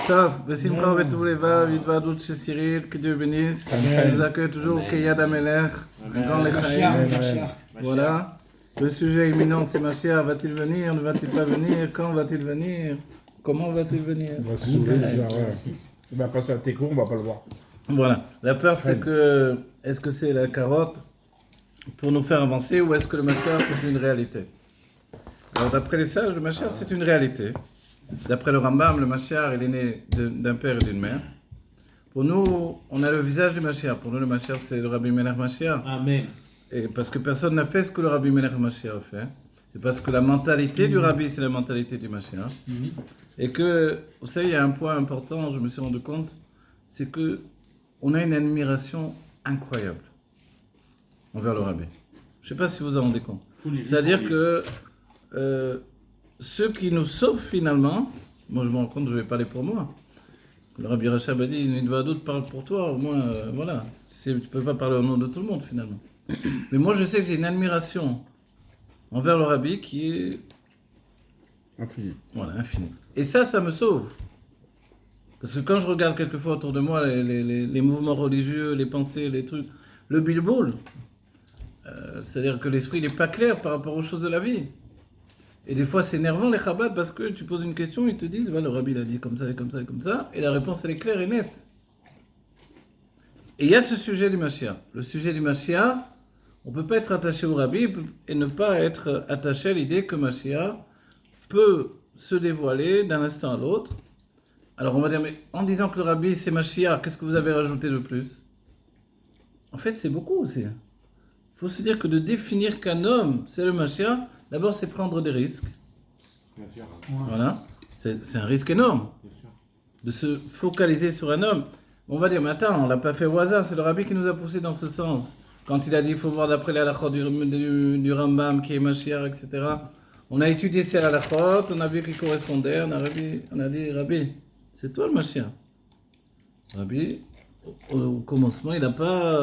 Tov, Besimcha Betou Leva, Vidvadut chez Cyril, que Dieu bénisse. Il nous accueille toujours au Keyad Amelech, dans les Chaïm. Voilà. Le sujet imminent, c'est Mashiach. Va-t-il venir? Ne va-t-il pas venir? Quand va-t-il venir? Comment va-t-il venir? On va se sauver déjà, ouais. Il va passer à tes cours, on va pas le voir. Voilà. La peur, c'est que, est-ce que c'est la carotte pour nous faire avancer ou est-ce que le Mashiach, c'est une réalité? Alors, d'après les sages, le Mashiach, c'est une réalité. D'après le Rambam, le Mashiach, il est né d'un père et d'une mère. Pour nous, on a le visage du Mashiach. Pour nous, le Mashiach, c'est le Rabbi Melech Mashiach. Amen. Et parce que personne n'a fait ce que le Rabbi Melech Mashiach a fait. C'est parce que la mentalité du Rabbi, c'est la mentalité du Mashiach. Et que, vous savez, il y a un point important, je me suis rendu compte, c'est que on a une admiration incroyable envers le Rabbi. Je ne sais pas si vous vous en rendez compte. C'est-à-dire que ceux qui nous sauvent finalement, moi je me rends compte, je vais parler pour moi. Le Rabbi Rachab a dit, une fois d'autres parle pour toi, au moins, voilà. Tu ne peux pas parler au nom de tout le monde finalement. Mais moi je sais que j'ai une admiration envers le Rabbi qui est Infini. voilà, infinie. Et ça me sauve. Parce que quand je regarde quelquefois autour de moi les mouvements religieux, les pensées, les trucs, le bilboul, c'est-à-dire que l'esprit n'est pas clair par rapport aux choses de la vie. Et des fois, c'est énervant les Chabad parce que tu poses une question, ils te disent voilà, le Rabbi il a dit comme ça et comme ça et comme ça, et la réponse elle est claire et nette. Et il y a ce sujet du Mashiach. Le sujet du Mashiach, on ne peut pas être attaché au Rabbi et ne pas être attaché à l'idée que Mashiach peut se dévoiler d'un instant à l'autre. Alors on va dire, mais en disant que le Rabbi c'est Mashiach, qu'est-ce que vous avez rajouté de plus? En fait, c'est beaucoup aussi. Il faut se dire que de définir qu'un homme c'est le Mashiach, d'abord, c'est prendre des risques. Bien sûr. Voilà. C'est un risque énorme. Bien sûr. De se focaliser sur un homme. On va dire, mais attends, on ne l'a pas fait au hasard, c'est le Rabbi qui nous a poussé dans ce sens. Quand il a dit, il faut voir d'après les halachot du Rambam, qui est Mashiach, etc. On a étudié ces halachot, on a vu qu'ils correspondaient, on a dit, Rabbi, c'est toi le Mashiach. Rabbi, au commencement, il n'a pas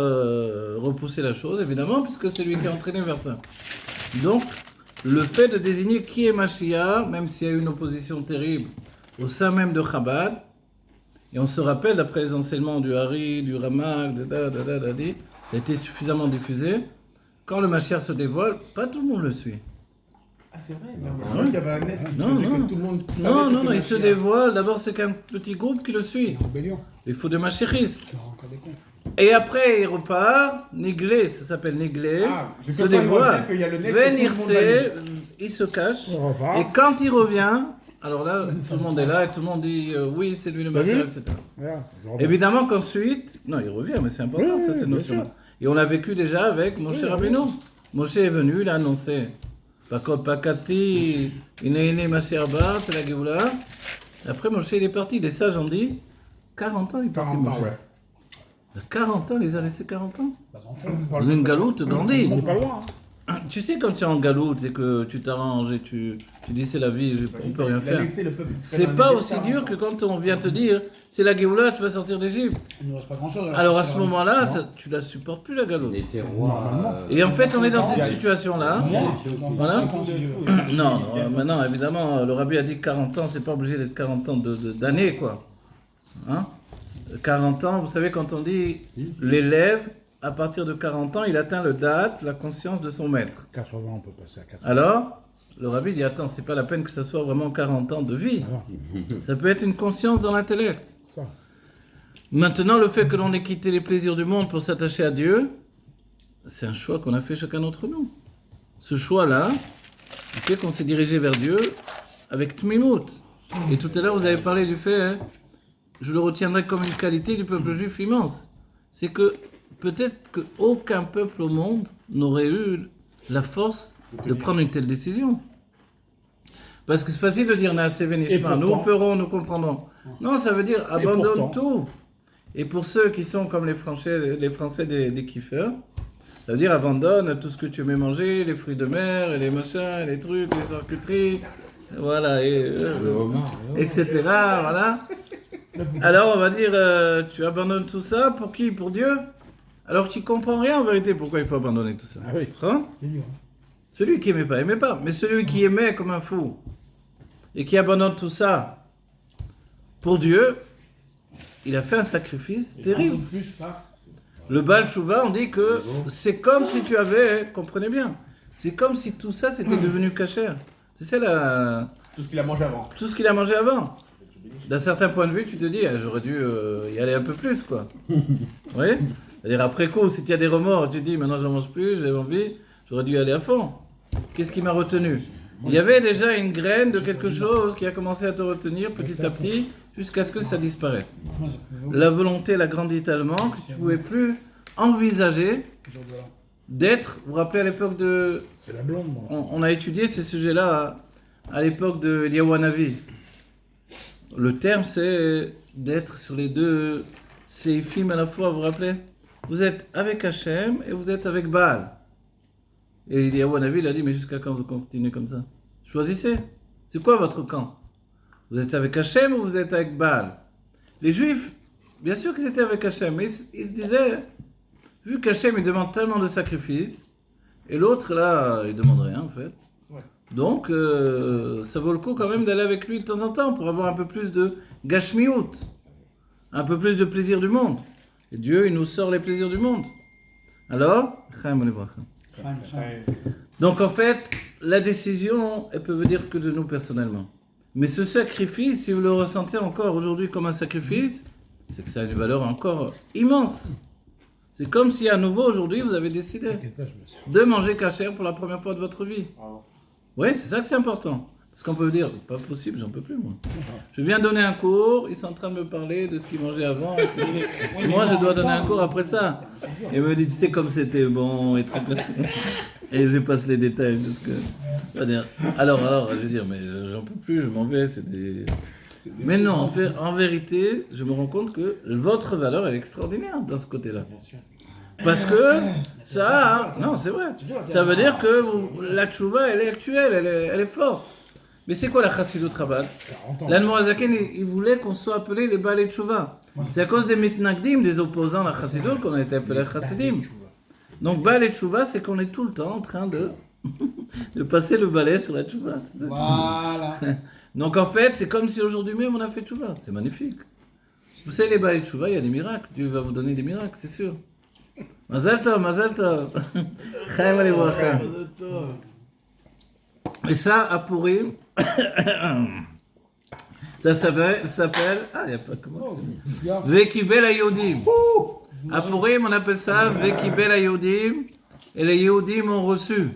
repoussé la chose, évidemment, puisque c'est lui qui a entraîné vers ça. Donc, le fait de désigner qui est Mashiach, même s'il y a eu une opposition terrible au sein même de Chabad, et on se rappelle, d'après les enseignements du Hari, du Ramak, ça a été suffisamment diffusé, quand le Mashiach se dévoile, pas tout le monde le suit. Ah, c'est vrai. Non, mais je crois qu'il y avait un S qui Non, faisait non. que tout le monde savait Non, que non, c'était il se Mashiach. dévoile, d'abord c'est qu'un petit groupe qui le suit. Rébellion, Il faut des machéristes. ça rend encore des comptes. Et après, il repart, Néglé, ça s'appelle Néglé, Ah, je se peux pas dévoile, imaginer qu'il y a le nez que tout le monde Venirse, valide. il se cache, On repart. et quand il revient, alors là, tout le monde est là, et tout le monde dit oui, c'est lui le T'as vu Mashiach, etc. Voilà, je repars. Évidemment qu'ensuite, non, il revient, mais c'est important, Oui, ça, cette bien notion. sûr. Et on l'a vécu déjà avec Moshe Rabbeinu. Moshe est venu, il a annoncé, Pakati, Inéiné Mashiach Bar, c'est la Géoula. Après, Moshe, il est parti, les sages ont dit, 40 ans, il est parti, 40 ans, Moshe. ouais. 40 ans, il les a laissés 40 ans. Pas grand-chose. Dans une galoute, grandit. On n'est pas loin. Hein. Tu sais, quand tu es en galoute et que tu t'arranges et tu dis c'est la vie, on peut rien Il a faire. laissé le peuple C'est d'Israël pas en aussi Égypte, dur que quand on vient te dire c'est la Géoula, tu vas sortir d'Égypte. Il ne reste pas grand-chose. Alors à ce moment-là, tu la supportes plus la galoute. Les terroirs. Et en fait, on est dans cette situation-là. Voilà. Voilà. Non, non, maintenant, évidemment, le Rabbi a dit que 40 ans, c'est pas obligé d'être 40 ans d'années, quoi. Hein? 40 ans, vous savez, quand on dit l'élève, à partir de 40 ans, il atteint le date, la conscience de son maître. 80, on peut passer à 80. Alors, le Rabbi dit, attends, c'est pas la peine que ça soit vraiment 40 ans de vie. Alors, Ça peut être une conscience dans l'intellect. ça. Maintenant, le fait que l'on ait quitté les plaisirs du monde pour s'attacher à Dieu, c'est un choix qu'on a fait chacun d'entre nous. Ce choix-là, il fait qu'on s'est dirigé vers Dieu avec Tmimout. Et tout à l'heure, vous avez parlé du fait, hein, je le retiendrai comme une qualité du peuple juif immense. C'est que peut-être qu'aucun peuple au monde n'aurait eu la force de prendre une telle décision. Parce que c'est facile de dire Naaseh Venishma, nous pourtant- ferons, nous comprendrons. Non, ça veut dire abandonne pourtant- tout. Et pour ceux qui sont comme les Français des kiffeurs, ça veut dire abandonne tout ce que tu aimais manger, les fruits de mer, et les machins, et les trucs, les charcuteries, voilà, etc. Voilà. Alors on va dire, tu abandonnes tout ça, pour qui? Pour Dieu? Alors tu comprends rien en vérité, pourquoi il faut abandonner tout ça. Ah oui. Hein? C'est dur. Celui qui aimait pas. Mais celui qui aimait comme un fou, et qui abandonne tout ça, pour Dieu, il a fait un sacrifice terrible. Plus, pas. Le Baal Tshuva, on dit que c'est comme si tu avais, comprenez bien, c'est comme si tout ça c'était devenu cachère. C'est ça Tout ce qu'il a mangé avant. tout ce qu'il a mangé avant. D'un certain point de vue, tu te dis, ah, j'aurais dû y aller un peu plus, quoi. Oui. C'est-à-dire, après coup, si tu as des remords, tu te dis, maintenant j'en mange plus, j'ai envie, j'aurais dû y aller à fond. Qu'est-ce qui m'a retenu? Il y avait déjà une graine de quelque chose qui a commencé à te retenir petit à petit, jusqu'à ce que ça disparaisse. La volonté, elle a grandi tellement que tu ne pouvais plus envisager d'être, vous vous rappelez à l'époque de... C'est la blonde, moi. On a étudié ces sujets-là à l'époque de Eliyahu Hanavi. Le terme, c'est d'être sur les deux séiphim à la fois, vous vous rappelez? Vous êtes avec Hachem et vous êtes avec Baal. Et Eliyahu Hanavi, il a dit, mais jusqu'à quand vous continuez comme ça? Choisissez. C'est quoi votre camp? Vous êtes avec Hachem ou vous êtes avec Baal? Les Juifs, bien sûr qu'ils étaient avec Hachem, mais ils se disaient, vu qu'Hachem, il demande tellement de sacrifices, et l'autre, là, il demande rien, en fait. Ouais. Donc, ça vaut le coup quand même d'aller avec lui de temps en temps pour avoir un peu plus de gashmiout, un peu plus de plaisir du monde. Et Dieu, il nous sort les plaisirs du monde. Alors, donc en fait, la décision, elle peut venir que de nous personnellement. Mais ce sacrifice, si vous le ressentez encore aujourd'hui comme un sacrifice, c'est que ça a une valeur encore immense. C'est comme si à nouveau aujourd'hui vous avez décidé de manger kasher pour la première fois de votre vie. Oui, c'est ça que c'est important. Parce qu'on peut dire, pas possible, j'en peux plus moi. Je viens donner un cours, ils sont en train de me parler de ce qu'ils mangeaient avant, etc. Moi je dois donner un cours après ça. Et me dit, tu sais comme c'était bon, et très et je passe les détails. Parce que... je vais dire, alors, je vais dire, mais j'en peux plus, je m'en vais, c'est des... Mais non, en vérité, je me rends compte que votre valeur est extraordinaire dans ce côté-là. Parce que ça, non, c'est vrai. Ça veut dire que la tchouva, elle est actuelle, elle est forte. Mais c'est quoi la chassidut Chabad? L'Admorazaken, il voulait qu'on soit appelé les Baalei Tchouva. C'est à cause des mitnagdim, des opposants à la chassidut, qu'on a été appelé chassidim. Donc Baalei Tchouva, c'est qu'on est tout le temps en train de passer le balai sur la tchouva. Voilà. Donc en fait, c'est comme si aujourd'hui même on a fait tchouva. C'est magnifique. Vous savez, les Baalei Tchouva, il y a des miracles. Dieu va vous donner des miracles, c'est sûr. Mazal tov, mazal tov. Chaim alevrachem. Et ça, à Purim, ça s'appelle, il n'y a pas comment. Vekibel Hayodim. À Purim, on appelle ça Vekibel Hayodim. Et les Yehudim ont reçu.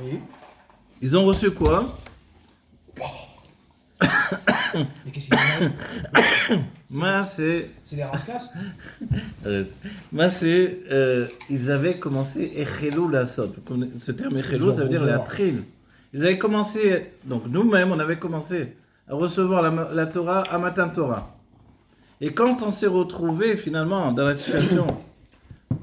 Oui. Ils ont reçu quoi? Mais qu'est-ce qu'il y a? Moi, c'est... C'est des rascasses? Ils avaient commencé Echelou Lasot. Ce terme Echelou, ça veut dire la trille. Ils avaient commencé, donc nous-mêmes, on avait commencé à recevoir la Torah à Matan Torah. Et quand on s'est retrouvé finalement dans la situation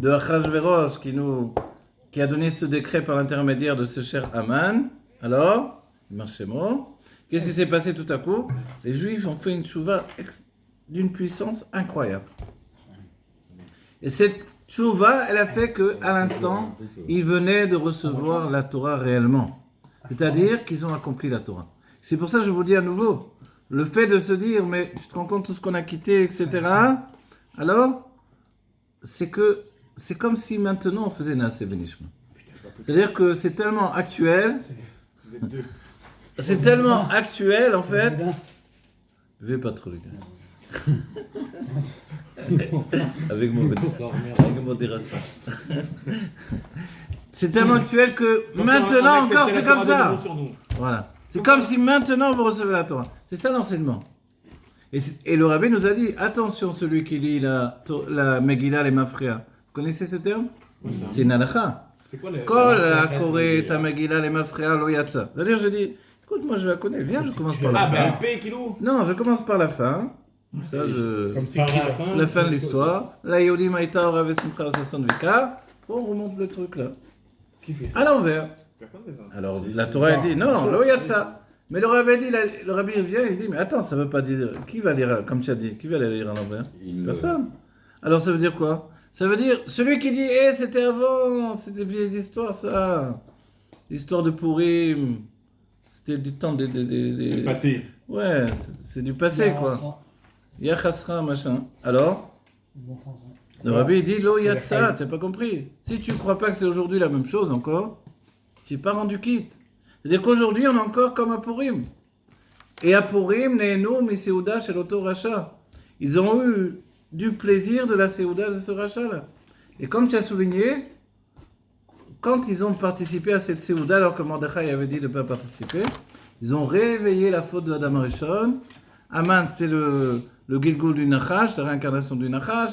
de Achashverosh qui a donné ce décret par l'intermédiaire de ce cher Haman, alors, Marchémo, qu'est-ce qui s'est passé tout à coup? Les Juifs ont fait une tchouva d'une puissance incroyable. Et cette tchouva, elle a fait qu'à l'instant, ils venaient de recevoir la Torah réellement. C'est-à-dire qu'ils ont accompli la Torah. C'est pour ça que je vous dis à nouveau, le fait de se dire, mais tu te rends compte tout ce qu'on a quitté, etc. Alors, c'est comme si maintenant on faisait Naaseh Benishma. C'est-à-dire que c'est tellement actuel. Vous êtes deux. C'est tellement actuel en fait. Buvez pas trop les gars. Avec modération. C'est tellement actuel que maintenant encore c'est comme ça. Voilà. C'est comme si maintenant vous recevez la Torah. C'est ça l'enseignement. Et le rabbi nous a dit, attention celui qui lit la Megillah les Mafria. Vous connaissez ce terme? C'est une halakha. C'est quoi les... Kol ha-koré ta Megillah les Mafria lo yatsa. C'est-à-dire je dis, écoute moi je la connais, viens je commence par la fin. Non, je commence par la fin. Ça, Comme si la fin de l'histoire. La Yodim Aïta Orav Simcha Sasson Vika. On remonte le truc là. Qui fait ça? À l'envers. Personne ne fait ça. Alors la Torah dit non, là il y a de ça. Mais le rabbi vient et il dit mais attends, ça veut pas dire qui va lire comme tu as dit, qui va lire à l'envers? Personne. Alors ça veut dire quoi? Ça veut dire celui qui dit c'était avant, c'est des vieilles histoires ça. L'histoire de Purim, c'était du temps des C'est le passé. Ouais, c'est du passé quoi. Yachasra, machin. Alors, Bon français. le rabbi il dit Lo yatsa, t'as pas compris. Si tu crois pas que c'est aujourd'hui la même chose encore, tu n'es pas rendu quitte. C'est-à-dire qu'aujourd'hui, on est encore comme à Purim. Et à Purim, Nehenu, Miseuda, chez l'auto rachat. Ils ont eu du plaisir de la Séouda de ce rachat-là. Et comme tu as souligné, quand ils ont participé à cette Séouda, alors que Mordechai avait dit de ne pas participer, ils ont réveillé la faute de Adam Arishon. Aman, c'était le Gilgul du Nachash, la réincarnation du Nachash.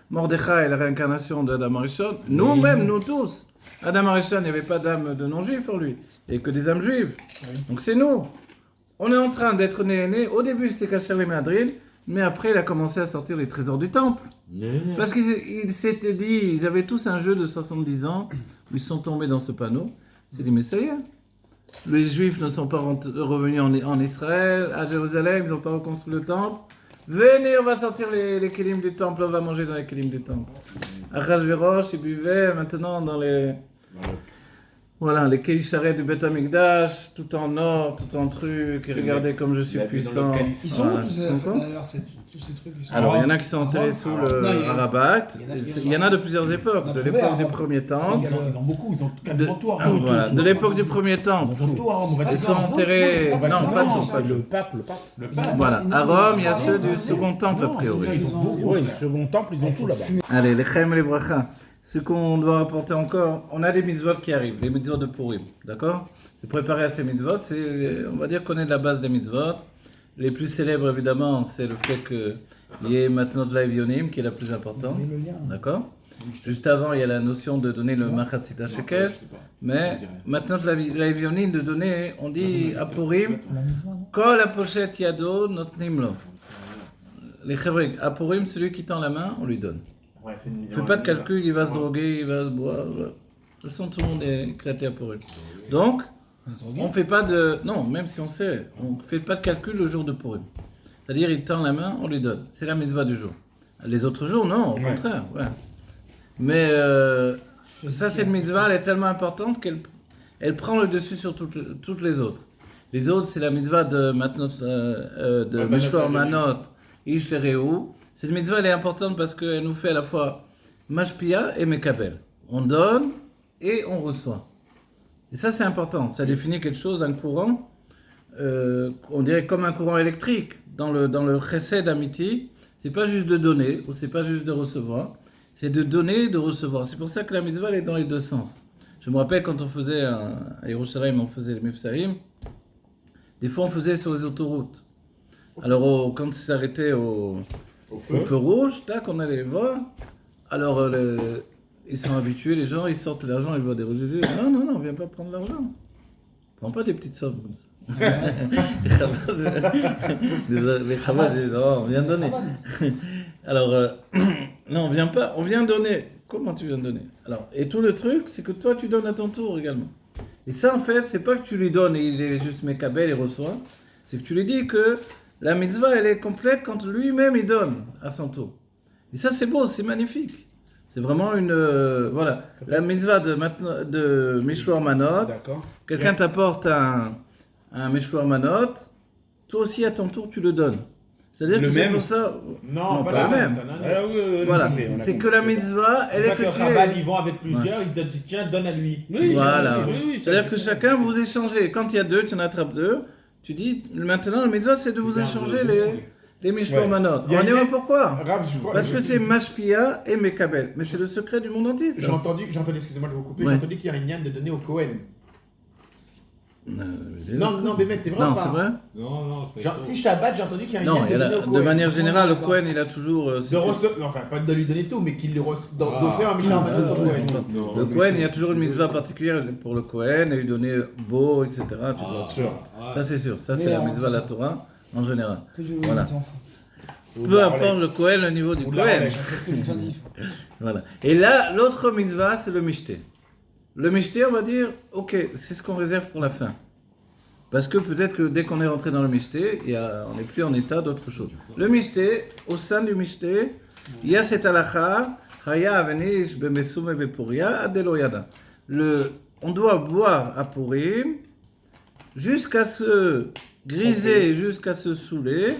Mordechai, la réincarnation de Adam Arishon. Nous-mêmes, nous tous. Adam Arishon, il n'y avait pas d'âme de non-juif pour lui. Il n'y avait que des âmes juives. Donc c'est nous. On est en train d'être nés. Au début, c'était Kacher les Madrid, mais après, il a commencé à sortir les trésors du temple. Parce qu'ils s'étaient dit, ils avaient tous un jeu de 70 ans, où ils sont tombés dans ce panneau. C'est dit, mais ça y est. Les Juifs ne sont pas revenus en Israël, à Jérusalem, ils n'ont pas reconstruit le temple. Venez, on va sortir les kélim du temple, on va manger dans les kélim du temple. Achashverosh, ils buvaient maintenant dans les... Voilà, les Kélisharets du Beth Amikdash, tout en or, tout en truc, et regardez comme je suis puissant. Ils sont où Voilà. tous ces, D'accord. d'ailleurs, tous ces trucs ils sont Alors, il y en a qui sont enterrés sous le Non, il y a- Arabat. il Il y en a de plusieurs époques. On a De trouvé l'époque à du Rome. premier temple. Ils ont beaucoup, ils ont quasiment tout à Rome. Voilà, de l'époque du premier temple. Ils ont tout à Rome. Ils sont enterrés. Non, pas tous. C'est le pape. Le pape. Voilà, à Rome, il y a ceux du second temple, a priori. Ils ont beaucoup. Oui, le second temple, ils ont tout là-bas. Allez, les Chaim et les Bracha. Ce qu'on doit rapporter encore, on a des mitzvot qui arrivent, les mitzvot de Purim, d'accord? C'est préparé à ces mitzvot, on va dire qu'on est de la base des mitzvot. Les plus célèbres, évidemment, c'est le fait qu'il y ait maintenant de l'Avionim, qui est la plus importante, d'accord? Juste avant, il y a la notion de donner le Machatzita Shekel, mais maintenant de l'Avionim, de donner, on dit à Purim, Kol apochet yado notnim lo. Les Chévrek, à Purim, celui qui tend la main, on lui donne. Ouais, c'est une- Il ne fait pas de calcul, il va se droguer, il va se boire. Voilà. De toute façon, tout le monde est éclaté à Purim. Donc, on ne fait pas de... Non, même si on sait, on ne fait pas de calcul le jour de Purim. C'est-à-dire, il tend la main, on lui donne. C'est la mitzvah du jour. Les autres jours, non, au contraire. Ouais. Mais ça, cette mitzvah, elle est tellement importante qu'elle prend le dessus sur toutes les autres. Les autres, c'est la mitzvah de Mishloach Manot, Ish Lereu. Cette mitzvah, elle est importante parce qu'elle nous fait à la fois Mashpia et Mekabel. On donne et on reçoit. Et ça, c'est important. Ça définit quelque chose, un courant, on dirait comme un courant électrique. Dans le chesed amiti, c'est pas juste de donner, ou c'est pas juste de recevoir, c'est de donner et de recevoir. C'est pour ça que la mitzvah, elle est dans les deux sens. Je me rappelle quand on faisait, à Yerushalayim, on faisait les Mifsaïm, des fois on faisait sur les autoroutes. Alors, quand ils s'arrêtaient au feu rouge, tac, on allait les voir. Alors, ils sont habitués, les gens, ils sortent l'argent, ils voient des rouges. Non, on vient pas prendre l'argent. Prends pas des petites sommes comme ça. Les Chabad disent, non, on vient donner. Alors, non, on vient pas, on vient donner. Comment tu viens donner? Alors, et tout le truc, c'est que toi, tu donnes à ton tour également. Et ça, en fait, c'est pas que tu lui donnes et il est juste Mekabel et reçoit. C'est que tu lui dis que la mitzvah, elle est complète quand lui-même, il donne à son tour. Et ça, c'est beau, c'est magnifique. C'est vraiment une... voilà. La mitzvah de Mishloach Manot. D'accord. Quelqu'un t'apporte un Mishloach Manot. Toi aussi, à ton tour, tu le donnes. C'est-à-dire Le que c'est même pour ça... Non, pas pas le la même. même. Voilà. C'est que la mitzvah, elle est que que Chabad, ils vont avec plusieurs, ils donnent, tiens, donne à lui. Oui, Voilà. oui, C'est-à-dire que chacun, vous échangez. Quand il y a deux, tu en attrapes deux. Tu dis, maintenant, la mitzvah, c'est de vous échanger les Mishloach Ouais. Manot. Il y a On une- est pourquoi? Rav, je crois- Parce que c'est Mashpia et Mekabel. Mais c'est le secret du monde entier, ça. J'ai entendu, excusez-moi de vous couper, Ouais. j'ai entendu qu'il y a une yann de donner au Cohen. Euh, Non, mais mec, c'est vrai Non, ou pas? c'est vrai? Non, Si Shabbat, j'ai entendu qu'il y a une Non, yann il y a de donner au de Cohen. manière générale, le D'accord. Cohen, il a toujours... De recevoir, enfin, pas de lui donner tout, mais qu'il lui d'offrir un Mishloach Manot au Cohen. Le Cohen, il y a toujours une mitzvah particulière pour le Cohen, et lui donner beau, etc. Tu vois. sûr. Ça, c'est sûr. Ça, c'est Mais la en- mitzvah de la Torah, en général. Que je Voilà. attends. Peu importe le Cohen, le niveau du Ou de la Cohen. Rolex. Que je fasse diff. Voilà. Et là, l'autre mitzvah, c'est le mishté. Le mishté, on va dire, ok, c'est ce qu'on réserve pour la fin. Parce que peut-être que dès qu'on est rentré dans le mishté, on n'est plus en état d'autre chose. Le mishté, au sein du mishté, il y a cette halakha, haya avenish bemesume bepuria adelo yada. On doit boire à Purim jusqu'à se griser, jusqu'à se saouler,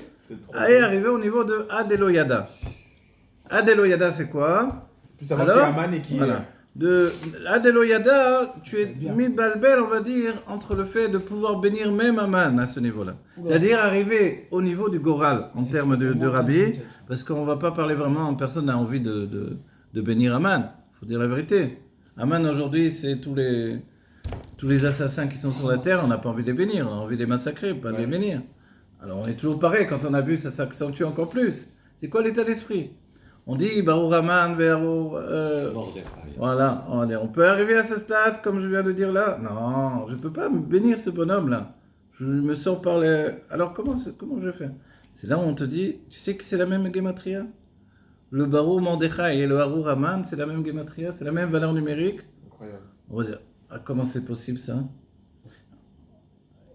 Et arriver au niveau de Adeloyada. Adeloyada, c'est quoi? Plus avant qu'il y ait Aman et qui. Voilà. De Adeloyada, tu es mis balbel, on va dire, entre le fait de pouvoir bénir même Aman à ce niveau-là. C'est-à-dire arriver au niveau du Goral en termes de Rabbi, parce qu'on ne va pas parler vraiment, personne n'a envie de bénir Aman. Il faut dire la vérité. Aman aujourd'hui, c'est tous les assassins qui sont sur la terre, on n'a pas envie de les bénir, on a envie de les massacrer, pas de les bénir. Alors on est toujours pareil, quand on abuse, ça s'accentue encore plus. C'est quoi l'état d'esprit? On dit Baruch Aman, voilà, on peut arriver à ce stade, comme je viens de dire là. Non, je ne peux pas bénir ce bonhomme-là. Je me sors par les... Alors comment je vais faire? C'est là où on te dit, tu sais que c'est la même gematria? Le Baruch Mordechai et le Harour Aman, c'est la même gematria, c'est la même valeur numérique. Incroyable. On va dire, comment c'est possible ça?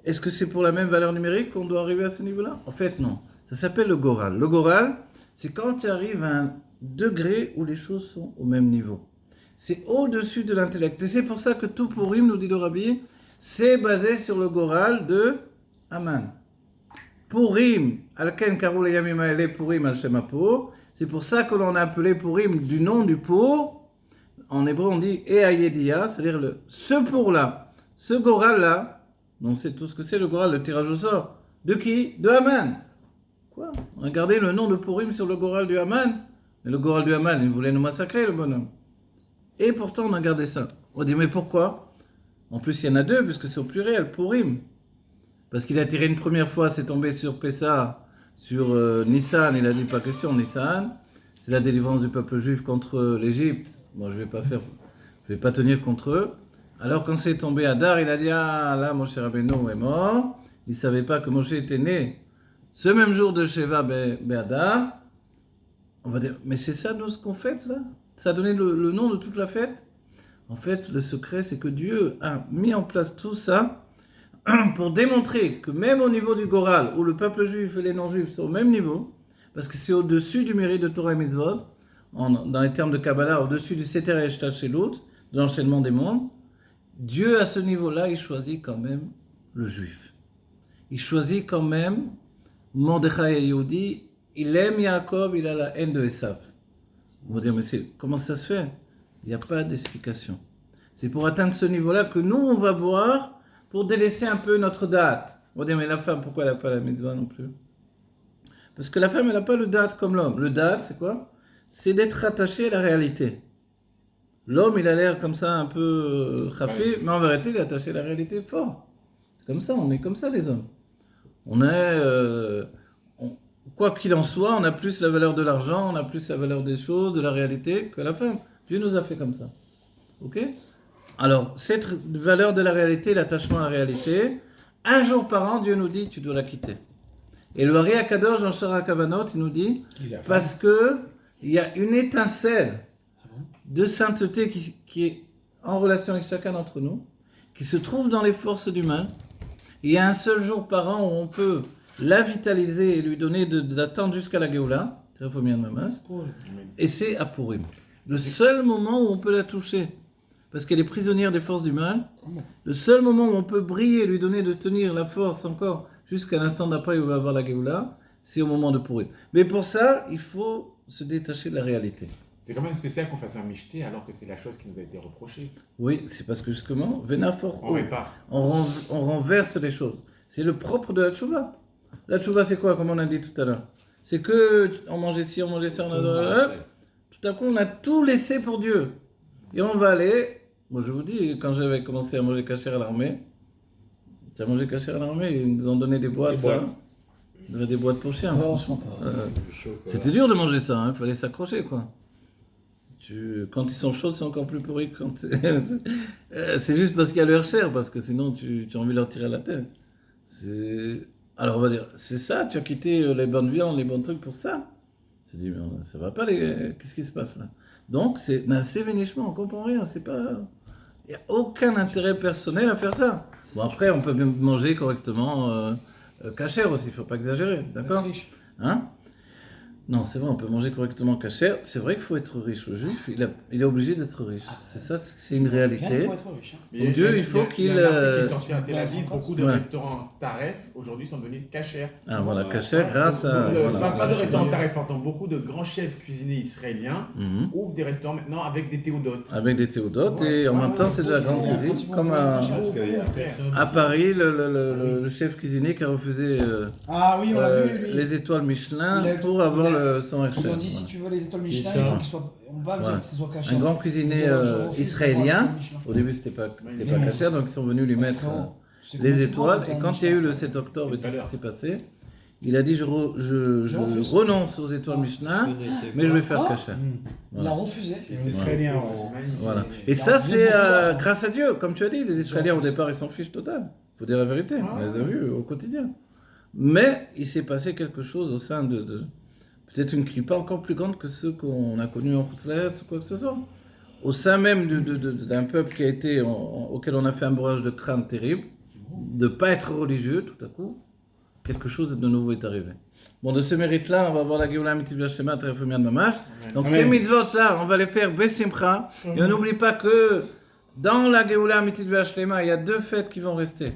Est-ce que c'est pour la même valeur numérique qu'on doit arriver à ce niveau-là? En fait, non. Ça s'appelle le Goral. Le Goral, c'est quand tu arrives à un degré où les choses sont au même niveau. C'est au-dessus de l'intellect. Et c'est pour ça que tout Purim, nous dit le Rabbi, c'est basé sur le Goral de Aman. Purim, Alken Karou Yamim Haele Purim al Shem HaPur. C'est pour ça que l'on a appelé Purim du nom du pour. En hébreu, on dit Eayedia, c'est-à-dire ce pour-là, ce Goral-là. On sait tout ce que c'est le Goral, le tirage au sort. De qui? De Haman. Quoi? On a gardé le nom de Purim sur le Goral du Haman. Mais le Goral du Haman, il voulait nous massacrer, le bonhomme. Et pourtant, on a gardé ça. On dit, mais pourquoi? En plus, il y en a deux, puisque c'est au pluriel, Purim. Parce qu'il a tiré une première fois, c'est tombé sur Pessah, sur Nissan, il a dit, pas question, Nissan. C'est la délivrance du peuple juif contre l'Égypte. Moi, je vais pas tenir contre eux. Alors quand c'est tombé à Dar, il a dit, ah là, Moshe Rabbeinu est mort. Il ne savait pas que Moshe était né ce même jour de Sheva Be'adar. On va dire, mais c'est ça nous ce qu'on fête là? Ça a donné le nom de toute la fête? En fait, le secret, c'est que Dieu a mis en place tout ça pour démontrer que même au niveau du Goral, où le peuple juif et les non-juifs sont au même niveau, parce que c'est au-dessus du mérite de Torah et Mitzvot, dans les termes de Kabbalah, au-dessus du Seter et Shtachelut, de l'enchaînement des mondes, Dieu, à ce niveau-là, il choisit quand même le juif. Il choisit quand même Mordechai et Yehudi. Il aime Yaakov, il a la haine de Esav. Vous allez dire, mais comment ça se fait? Il n'y a pas d'explication. C'est pour atteindre ce niveau-là que nous, on va boire pour délaisser un peu notre date. On va dire, mais la femme, pourquoi elle n'a pas la mitzvah non plus? Parce que la femme, elle n'a pas le date comme l'homme. Le date, c'est quoi? C'est d'être attaché à la réalité. L'homme, il a l'air comme ça un peu khafif, mais en vérité, il est attaché à la réalité fort. C'est comme ça, on est comme ça les hommes. On est, quoi qu'il en soit, on a plus la valeur de l'argent, on a plus la valeur des choses, de la réalité que la femme. Dieu nous a fait comme ça. Ok? Alors, cette valeur de la réalité, l'attachement à la réalité, un jour par an, Dieu nous dit, tu dois la quitter. Et le Hari HaKadosh dans Shara Kavanot, il nous dit, parce que il y a une étincelle de sainteté qui est en relation avec chacun d'entre nous, qui se trouve dans les forces du mal. Il y a un seul jour par an où on peut la vitaliser et lui donner d'attendre jusqu'à la Géoula, et c'est à Purim. Le seul moment où on peut la toucher, parce qu'elle est prisonnière des forces du mal, le seul moment où on peut briller, lui donner de tenir la force encore jusqu'à l'instant d'après où il va avoir la Géoula, c'est au moment de Purim. Mais pour ça, il faut se détacher de la réalité. C'est quand même spécial qu'on fasse un michté alors que c'est la chose qui nous a été reprochée. Oui, c'est parce que justement, Vénafor, On répare. on renverse les choses. C'est le propre de la tchouva. La tchouva, c'est quoi, comme on a dit tout à l'heure? C'est que on mangeait ci, on mangeait ça, tout à coup, on a tout laissé pour Dieu. Et on va aller, moi je vous dis, quand j'avais commencé à manger kasher à l'armée, tu as mangé kasher à l'armée, ils nous ont donné des boîtes. Des boîtes pour chiens. C'était dur de manger ça, il fallait s'accrocher quoi. Quand ils sont chauds, c'est encore plus pourri. C'est juste parce qu'il y a le cher, parce que sinon tu as envie de leur tirer la tête. Alors on va dire, c'est ça, tu as quitté les bonnes viandes, les bons trucs pour ça. Tu dis, mais ça va pas, qu'est-ce qui se passe là? Donc c'est un sévénissement, on comprend rien, c'est pas... Il n'y a aucun intérêt personnel à faire ça. Bon après, on peut même manger correctement, cachère aussi, il ne faut pas exagérer, d'accord? Hein? Non, c'est vrai, on peut manger correctement kasher. C'est vrai qu'il faut être riche. Le juif, il est obligé d'être riche. C'est ça, c'est une Bien, il réalité. faut être riche. Hein. Mon Dieu, il faut qu'il, Il y a un article qui est sorti à Tel Aviv, Ouais. beaucoup de Ouais. restaurants taref aujourd'hui sont devenus cachers. Ah voilà, kasher grâce à... voilà. Pas de restaurants taref, pardon. Beaucoup de grands chefs cuisiniers israéliens Mhm. ouvrent des restaurants maintenant avec des théodotes. Avec des théodotes et en Ouais, même temps c'est de la ouais, grande ouais, cuisine. ouais, Comme ouais, à Paris, le chef cuisinier qui a refusé Ah oui, on l'a vu, lui. les étoiles Michelin Il a- pour avoir son Ils chef. ont dit si tu veux les étoiles Michelin, C'est il faut ça. qu'ils soient. On va Voilà. dire que ce soit caché. Un grand cuisinier israélien. Au début c'était pas kasher, donc ils sont venus lui mettre les étoiles. Et quand il y a eu le 7 octobre et tout ce qui s'est passé, il a dit je refuse. renonce aux étoiles Michelin, mais je vais faire Quoi kasher. Il a Voilà. refusé. C'est un Israélien. Ouais. Voilà. Il Et a ça, bien c'est beaucoup d'argent. grâce à Dieu. Comme tu as dit, les Israéliens au refusé. départ, ils s'en fichent total. Il faut dire la vérité. Ah. On les a vus au quotidien. Mais il s'est passé quelque chose au sein de peut-être une clipa encore plus grande que ceux qu'on a connus en Khoutslahetz ou quoi que ce soit. Au sein même d'un peuple qui a été, auquel on a fait un bourrage de crâne terrible, de ne pas être religieux tout à coup, quelque chose de nouveau est arrivé. Bon, de ce mérite-là, on va voir la Géoula Mitzvah Shema Terefumia de Mamash. Donc Amen. ces mitzvot-là, on va les faire Besimcha. Et on n'oublie pas que dans la Géoula Mitzvah Shema, il y a 2 fêtes qui vont rester.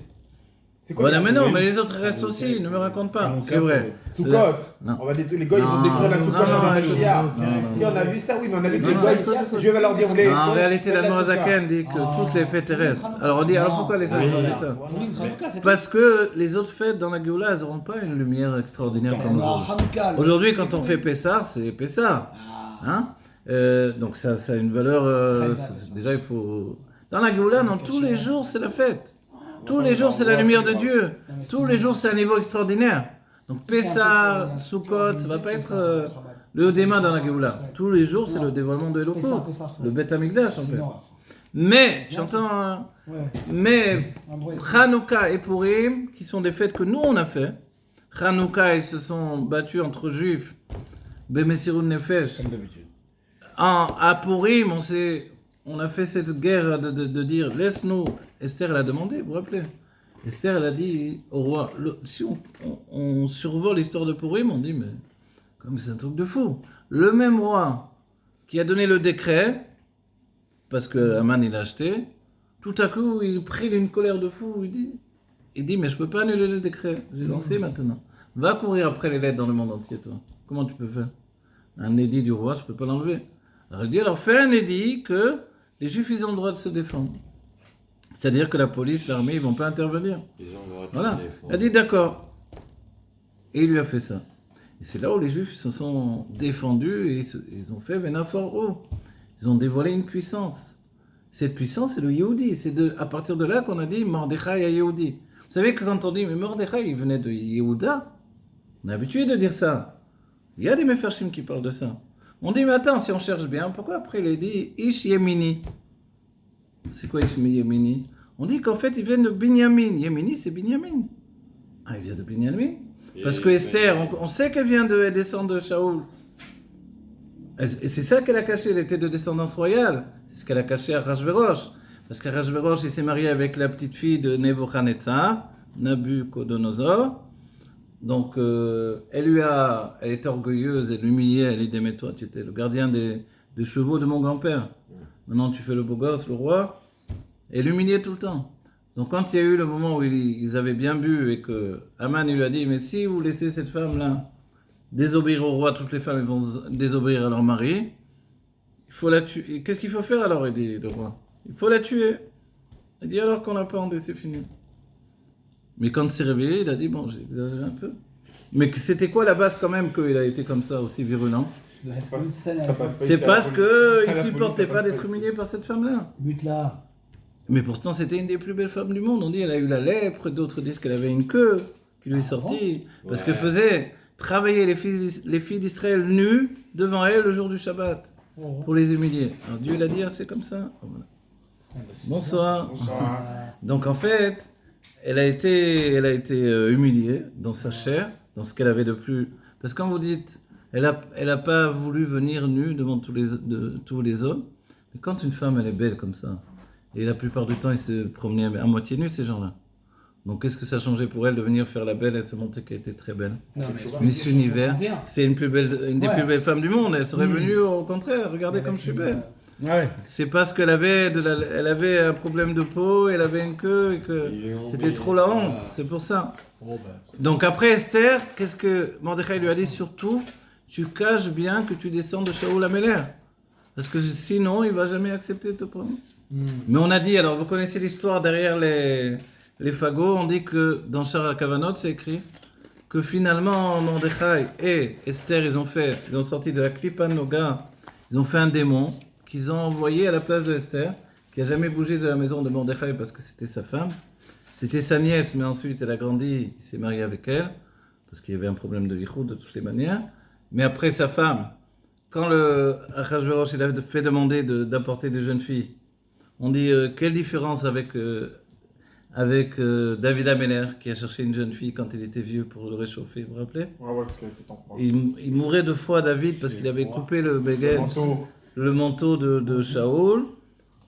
C'est Voilà, mais non, oui. mais les autres restent aussi, ne me raconte pas. Hanukkah, C'est vrai. Soukot. Non. On va détruire, les gars, ils vont Non, détruire la non, Soukot non, dans non, la non, Chia. non, non, Si on a vu ça, oui, mais on a vu que Non, les non, gars, non, Dieu va leur dire, vous les. En réalité, la Souka. Morazaken dit que toutes les fêtes restent. Alors on dit, alors pourquoi les sages ont dit ça? Parce Parce que les autres fêtes dans la Géoula, elles n'auront pas une lumière extraordinaire comme aujourd'hui. Aujourd'hui, quand on fait Pessah, c'est Pessah. Hein? Donc ça a une valeur... déjà, il faut... Dans la Géoula, non, tous les jours, c'est la fête. Tous les jours, c'est la lumière de Dieu. Tous les jours, c'est un niveau extraordinaire. Donc Pessah, Sukkot, ça va pas être le Odéma dans la Géoula. Tous les jours, c'est le dévoilement de Eloko. Le Beth Amikdash, en fait. Mais, j'entends... Mais Hanouka et Purim, qui sont des fêtes que nous, on a fait. Hanouka, ils se sont battus entre juifs. Bemesirun Nefesh. Comme d'habitude. À Purim, on a fait cette guerre de dire laisse-nous. Esther, elle a demandé, vous vous rappelez? Esther, elle a dit au roi, si on survole l'histoire de Purim, on dit mais comme c'est un truc de fou. Le même roi qui a donné le décret, parce que Haman il a acheté, tout à coup il prit une colère de fou, il dit mais je peux pas annuler le décret, j'ai lancé maintenant. Va courir après les lettres dans le monde entier, toi. Comment tu peux faire? Un édit du roi, je peux pas l'enlever. Alors il dit alors fais un édit que les juifs ils ont le droit de se défendre. C'est-à-dire que la police, l'armée, ils vont pas intervenir. Voilà. Il a dit d'accord. Et il lui a fait ça. Et c'est là où les juifs se sont défendus et ils ont fait Vénafor haut. Ils ont dévoilé une puissance. Cette puissance, c'est le Yehudi. C'est à partir de là qu'on a dit Mordechai à Yehudi. Vous savez que quand on dit mais Mordechai, il venait de Yehuda, on est habitué de dire ça. Il y a des Mefarshim qui parlent de ça. On dit mais attends, si on cherche bien, pourquoi après il est dit Ish Yemini? C'est quoi Ishmi Yemini? On dit qu'en fait, ils viennent de Binyamin. Yemini, c'est Binyamin. Ah, il vient de Binyamin. Parce que Esther, on sait qu'elle vient de descendre de Shaoul. Et c'est ça qu'elle a caché, elle était de descendance royale. C'est ce qu'elle a caché à Rashverosh. Parce qu'Arashverosh, il s'est marié avec la petite fille de Nebuchadnezzar, Nabucodonosor. Donc, elle était orgueilleuse, elle l'humiliait, elle lui dit, mais toi, tu étais le gardien des chevaux de mon grand-père. Maintenant, tu fais le beau gosse, le roi. Et l'humiliait tout le temps. Donc, quand il y a eu le moment où ils avaient bien bu et que Haman lui a dit, mais si vous laissez cette femme-là désobéir au roi, toutes les femmes vont désobéir à leur mari, il faut la tuer. Qu'est-ce qu'il faut faire alors, il dit le roi? Il faut la tuer. Il dit alors qu'on l'a pendue, c'est fini. Mais quand il s'est réveillé, il a dit, bon, j'ai exagéré un peu. Mais c'était quoi la base quand même qu'il a été comme ça, aussi virulent? C'est parce qu'il ne supportait pas d'être humilié par cette femme-là. But là. Mais pourtant, c'était une des plus belles femmes du monde. On dit qu'elle a eu la lèpre, d'autres disent qu'elle avait une queue qui lui est sortie. Parce qu'elle faisait travailler les filles d'Israël nues devant elle le jour du Shabbat pour les humilier. Alors Dieu l'a dit, c'est comme ça. Voilà. Bonsoir. Donc en fait, elle a été humiliée dans sa chair, dans ce qu'elle avait de plus. Parce que quand vous dites, elle a pas voulu venir nue devant tous les hommes. Mais quand une femme elle est belle comme ça, et la plupart du temps ils se promenaient à moitié nus ces gens-là. Donc qu'est-ce que ça a changé pour elle de venir faire la belle? Elle se montrait qu'elle était très belle. Non, Miss Univers, 31. c'est une des Ouais. plus belles femmes du monde. Elle serait venue au contraire, regardez comme je suis belle. Ouais. C'est parce qu'elle avait, elle avait un problème de peau, elle avait une queue et que c'était trop la honte. C'est pour ça. Donc après Esther, qu'est-ce que Mordechai lui a dit? Surtout, tu caches bien que tu descends de Shaoul Améler. Parce que sinon, il va jamais accepter de te prendre. Mais on a dit, alors vous connaissez l'histoire derrière les fagots, on dit que dans Shar Kavanot, c'est écrit que finalement Mordechai et Esther, ils ont sorti de la Klipa Noga, ils ont fait un démon qu'ils ont envoyé à la place de Esther, qui a jamais bougé de la maison de Mordechai parce que c'était sa femme. C'était sa nièce, mais ensuite elle a grandi, il s'est marié avec elle, parce qu'il y avait un problème de yichud de toutes les manières. Mais après sa femme, quand le Achashverosh il a fait demander d'apporter des jeunes filles, on dit quelle différence avec David Ameller qui a cherché une jeune fille quand il était vieux pour le réchauffer, vous vous rappelez? Ouais, parce qu'elle était en froid. Il mourait 2 fois David parce qu'il avait coupé le béguet, le manteau de Shaoul.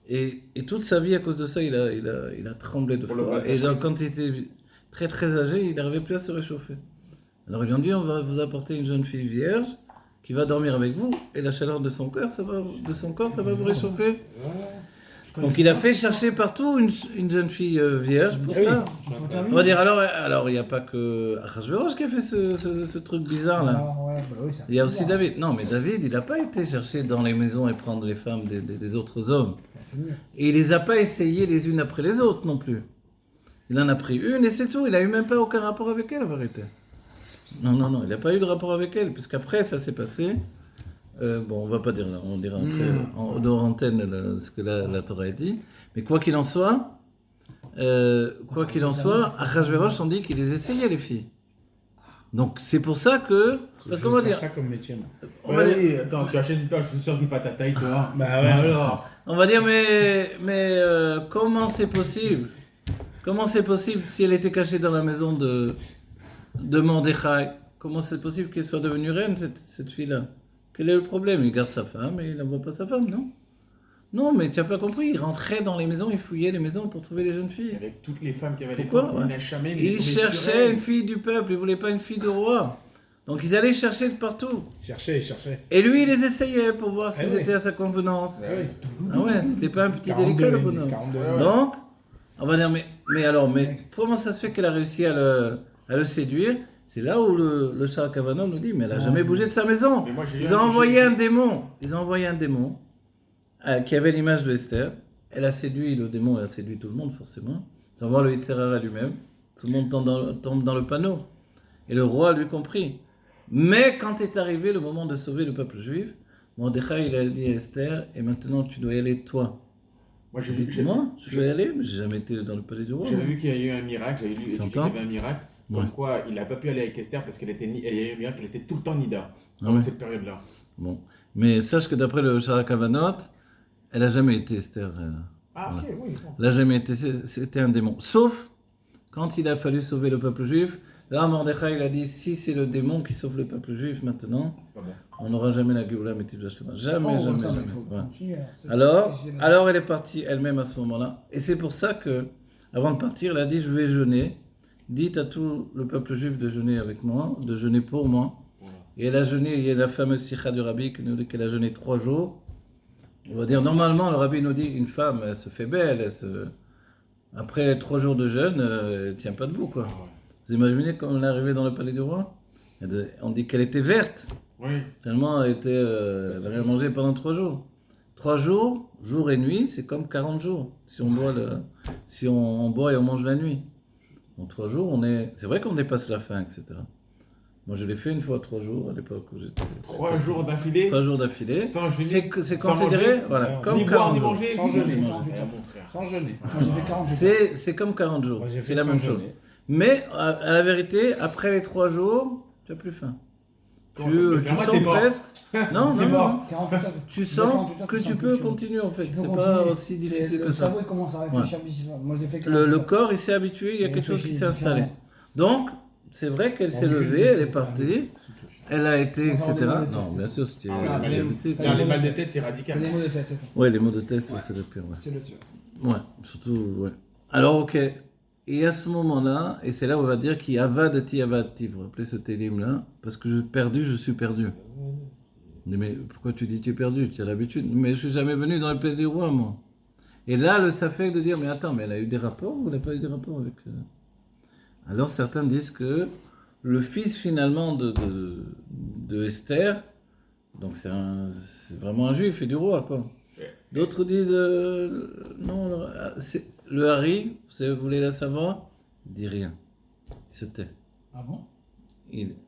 Et toute sa vie, à cause de ça, il a tremblé 2 fois. Et donc, quand il était très très âgé, il n'arrivait plus à se réchauffer. Alors ils lui ont dit, on va vous apporter une jeune fille vierge qui va dormir avec vous, et la chaleur de son corps, ça va vous réchauffer. Donc il a fait chercher partout une jeune fille vierge pour ça. On va dire, alors il n'y a pas que Achashverosh qui a fait ce truc bizarre là. Il y a aussi David. Non, mais David, il n'a pas été chercher dans les maisons et prendre les femmes des autres hommes. Et il les a pas essayées les unes après les autres non plus. Il en a pris une et c'est tout. Il n'a eu même pas aucun rapport avec elle, en vérité. Non, il n'a pas eu de rapport avec elle, puisqu'après ça s'est passé. Bon, on va pas dire là, on dira après, en dehors antenne ce que la Torah a dit. Mais quoi qu'il en soit, Achashverosh, on dit qu'il les essayait les filles. Donc c'est pour ça que, parce qu'on va dire, ça comme métier. Oui, attends, tu achètes une paire, je suis sûr que pas ta taille, toi. Bah ouais. Alors. on va dire, mais comment c'est possible? Comment c'est possible si elle était cachée dans la maison de Mordechai? Comment c'est possible qu'elle soit devenue reine, cette fille-là? Quel est le problème? Il garde sa femme et il n'envoie pas sa femme, non? Non, mais tu n'as pas compris. Il rentrait dans les maisons, il fouillait les maisons pour trouver les jeunes filles. Avec toutes les femmes qui avaient les Pourquoi? comptes, il n'a jamais Il cherchait une fille du peuple, il voulait pas une fille de roi. Donc ils allaient chercher de partout. Chercher. Et lui, il les essayait pour voir s'ils oui. étaient à sa convenance. Ah oui. Ah ouais, c'était pas un petit 42, délicat le bonhomme. 42. Donc, on va dire, mais comment ça se fait qu'elle a réussi à le séduire? C'est là où le Shar Kavanot nous dit, mais elle a jamais bougé de sa maison. Mais moi, Ils ont envoyé un démon. Qui avait l'image de Esther. Elle a séduit le démon, elle a séduit tout le monde forcément. Sans voir le Yitzhara lui-même. Tout le monde tombe dans le panneau. Et le roi lui compris. Mais quand est arrivé le moment de sauver le peuple juif, Mordechai il a dit à Esther, et maintenant tu dois y aller toi. Moi, j'ai Je vu, dis, moi, je vais y aller, mais j'ai jamais été dans le palais du roi. j'avais vu qu'il y a eu un miracle, j'avais lu étudié qu'il y avait un miracle, comme Ouais. quoi il n'a pas pu aller avec Esther parce qu'elle était il y a eu un miracle, elle était tout le temps Nida, Ah pendant ouais. cette période-là. Bon. Mais sache que d'après le Shar Kavanot, elle n'a jamais été Esther. Ah, Voilà. ok, oui. Bon. Elle n'a jamais été, c'était un démon. Sauf quand il a fallu sauver le peuple juif. Là, Mordechai, il a dit, si c'est le démon qui sauve le peuple juif maintenant, C'est pas bon. on n'aura jamais la Géoula Métiv Vashema. Jamais. Voilà. Alors, Alors, elle est partie elle-même à ce moment-là. Et c'est pour ça que, avant de partir, elle a dit, je vais jeûner. Dites à tout le peuple juif de jeûner avec moi, de jeûner pour moi. Voilà. Et elle a jeûné, il y a la fameuse sikha du rabbi qui nous dit qu'elle a jeûné 3 jours. On va dire, normalement, le rabbi nous dit, une femme, elle se fait belle, après 3 jours de jeûne, elle ne tient pas debout, quoi. Ah, ouais. Vous imaginez quand on est arrivé dans le palais du roi? On dit qu'elle était verte. Oui. Tellement elle elle avait mangé pendant 3 jours. 3 jours, jour et nuit, c'est comme 40 jours. Si on boit et on mange la nuit. En 3 jours, c'est vrai qu'on dépasse la faim, etc. Moi, je l'ai fait une fois 3 jours à l'époque où j'étais. 3 jours d'affilée. 3 jours d'affilée. Sans jeûner, C'est sans considéré, manger, voilà, comme ni boire 40 ni jours. manger. Sans jeûner. Ah, 48 heures. mon frère. Sans jeûner. Moi j'ai fait 40. C'est comme 40 jours. Moi, j'ai fait C'est la sans même chose. jeûner. Mais à la vérité, après les 3 jours, tu n'as plus faim. Tu Mais c'est vrai, sens t'es mort. presque. Non, T'es non, mort. non. 48 heures. Tu sens que tu peux continuer en fait. C'est pas aussi difficile que Le ça. cerveau il commence à réfléchir bizarrement. Moi je l'ai fait que Le corps il s'est habitué, il y a quelque chose qui s'est installé. Donc, c'est vrai qu'elle s'est juste levée, de- elle est partie, elle a été, On va etc. avoir des maux de Non, tête. bien sûr, si tu es Ah, ouais, diabétique. D'ailleurs, les mal de tête, c'est radical. C'est des mots de tête, c'est tout. Ouais, les maux de tête, c'est le pire. Ouais. C'est le tueur. Ouais, surtout, ouais. Alors, ok. Et à ce moment-là, et c'est là où on va dire qu'il avadati avadati, vous vous rappelez ce télim-là, parce que je suis perdu. On dit, mais pourquoi tu dis tu es perdu? Tu as l'habitude. Mais je suis jamais venu dans le pays du roi, moi. Et là, le safek de dire, mais attends, mais elle a eu des rapports ou elle n'a pas eu des rapports avec... Alors certains disent que le fils finalement de Esther, donc c'est vraiment un juif et du roi, quoi. D'autres disent, non, le Hari, vous voulez la savoir? Il dit rien. Il se tait. Ah bon?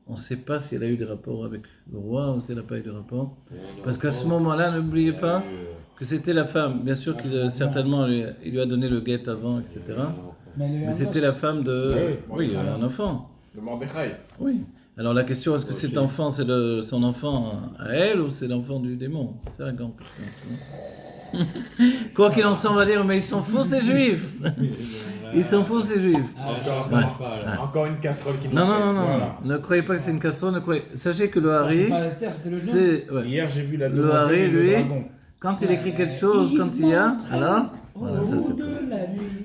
On ne sait pas si elle a eu des rapports avec le roi ou si elle n'a pas eu de rapport. Parce qu'à ce moment-là, n'oubliez pas que c'était la femme. Bien sûr qu'il certainement il lui a donné le guet avant, etc. Mais c'était la femme de... Oui, un enfant. Le Mordechai. Oui. Alors la question, est-ce que cet enfant, c'est son enfant à elle ou c'est l'enfant du démon? C'est ça la grande question. Quoi qu'il en soit, on va dire, mais ils sont fous ces juifs. Ils sont fous ces juifs. Encore une casserole qui nous Non, Voilà. ne croyez pas que c'est une casserole. Sachez que le Hari, C'est pas Esther, c'était le géant. c'est... Hier, j'ai vu la Le demoiselle Hari, et le lui, dragon. quand il écrit quelque chose, quand il y a... Alors voilà, ça c'est tout.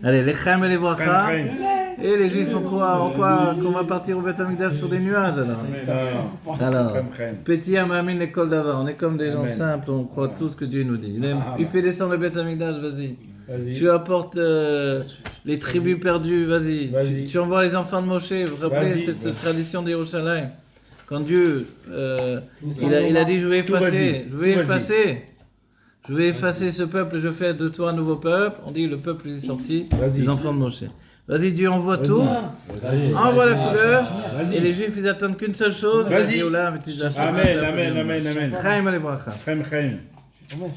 Allez, les Chaim et les Bracha. Crème, crème. Et les Juifs, on croit qu'on va partir au Beth Amikdash sur des nuages, alors. Alors, Crème, crème. petit Amamin, l'école d'avant. On est comme des gens Amen. simples, on croit tout ce que Dieu nous dit. Il fait descendre le Beth Amikdash, vas-y. Vas-y. Tu apportes les tribus perdues, vas-y. Vas-y. Tu envoies les enfants de Moshe. Vous vous rappelez Vas-y. cette tradition d'Yerushalayim? Quand Dieu, il a dit, je vais Tout effacer, vas-y. je vais Tout effacer. Je vais effacer ce peuple, je fais de toi un nouveau peuple. On dit, le peuple est sorti, Vas-y. les enfants de Moshe. Vas-y, Dieu envoie Vas-y. tout. Vas-y. Envoie la couleur. Vas-y. Et les Juifs, ils attendent qu'une seule chose. Vas-y. Amen, Amen, amen, amen. Chaim, allez, bracha. Crème, crème. Ouais,